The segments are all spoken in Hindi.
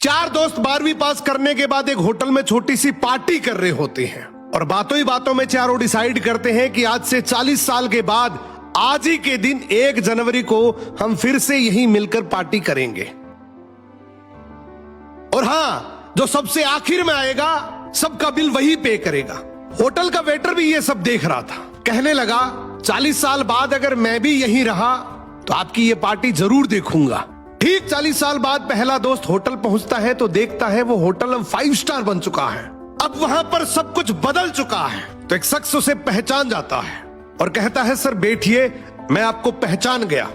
चार दोस्त 12वीं पास करने के बाद एक होटल में छोटी सी पार्टी कर रहे होते हैं और बातों ही बातों में चारों डिसाइड करते हैं कि आज से 40 साल के बाद आज ही के दिन 1 जनवरी को हम फिर से यहीं मिलकर पार्टी करेंगे। और हां, जो सबसे आखिर में आएगा सबका बिल वही पे करेगा। होटल का वेटर भी ये सब देख रहा था, कहने लगा 40 साल बाद अगर मैं भी यहीं रहा तो आपकी ये पार्टी जरूर देखूंगा। ठीक 40 साल बाद पहला दोस्त होटल पहुंचता है तो देखता है वो होटल अब 5 स्टार बन चुका है। अब वहां पर सब कुछ बदल चुका है। तो एक शख्स उसे पहचान जाता है और कहता है सर बैठिए, मैं आपको पहचान गया,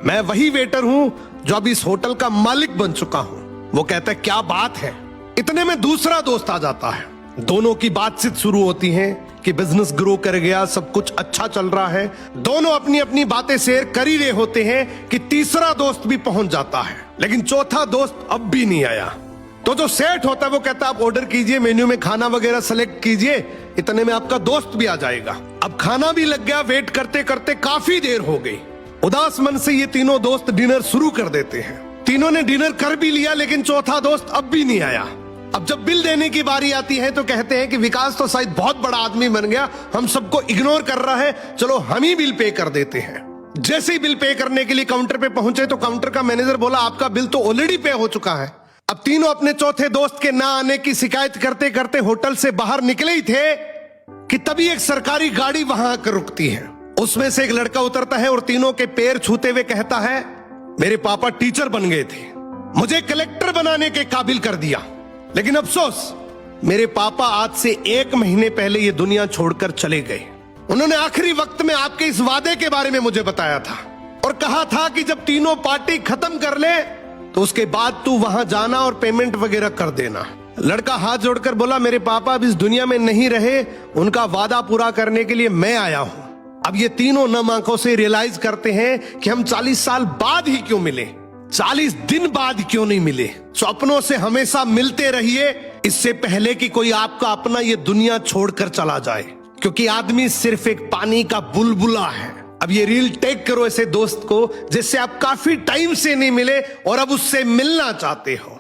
मैं वही वेटर हूं जो अब इस होटल का मालिक बन चुका हूं। वो कहता है क्या बात है। इतने में दूसरा दोस्त आ जाता है, दोनों की बातचीत शुरू होती है कि बिजनेस ग्रो कर गया, सब कुछ अच्छा चल रहा है। दोनों अपनी अपनी बातें शेयर कर ही रहे होते हैं कि तीसरा दोस्त भी पहुंच जाता है, लेकिन चौथा दोस्त अब भी नहीं आया। तो जो सेठ होता है वो कहता है आप ऑर्डर कीजिए, मेन्यू में खाना वगैरह सेलेक्ट कीजिए, इतने में आपका दोस्त भी आ जाएगा। अब खाना भी लग गया, वेट करते करते काफी देर हो गई। उदास मन से ये तीनों दोस्त डिनर शुरू कर देते हैं। तीनों ने डिनर कर भी लिया लेकिन चौथा दोस्त अब भी नहीं आया। अब जब बिल देने की बारी आती है तो कहते हैं कि विकास तो शायद बहुत बड़ा आदमी बन गया, हम सबको इग्नोर कर रहा है, चलो हम ही बिल पे कर देते हैं। जैसे ही बिल पे करने के लिए काउंटर पे पहुंचे तो काउंटर का मैनेजर बोला आपका बिल तो ऑलरेडी पे हो चुका है। अब तीनों अपने चौथे दोस्त के ना आने की शिकायत करते करते होटल से बाहर निकले ही थे कि तभी एक सरकारी गाड़ी वहां आकर रुकती है। उसमें से एक लड़का उतरता है और तीनों के पैर छूते हुए कहता है मेरे पापा टीचर बन गए थे, मुझे कलेक्टर बनाने के काबिल कर दिया, लेकिन अफसोस मेरे पापा आज से 1 महीने पहले ये दुनिया छोड़कर चले गए। उन्होंने आखिरी वक्त में आपके इस वादे के बारे में मुझे बताया था और कहा था कि जब तीनों पार्टी खत्म कर ले तो उसके बाद तू वहां जाना और पेमेंट वगैरह कर देना। लड़का हाथ जोड़कर बोला मेरे पापा अब इस दुनिया में नहीं रहे, उनका वादा पूरा करने के लिए मैं आया हूं। अब ये तीनों नम आंखों से रियलाइज करते हैं कि हम 40 साल बाद ही क्यों मिले, 40 दिन बाद क्यों नहीं मिले। स्वप्नों से हमेशा मिलते रहिए, इससे पहले कि कोई आपका अपना ये दुनिया छोड़कर चला जाए, क्योंकि आदमी सिर्फ एक पानी का बुलबुला है। अब ये रील टैग करो ऐसे दोस्त को जिससे आप काफी टाइम से नहीं मिले और अब उससे मिलना चाहते हो।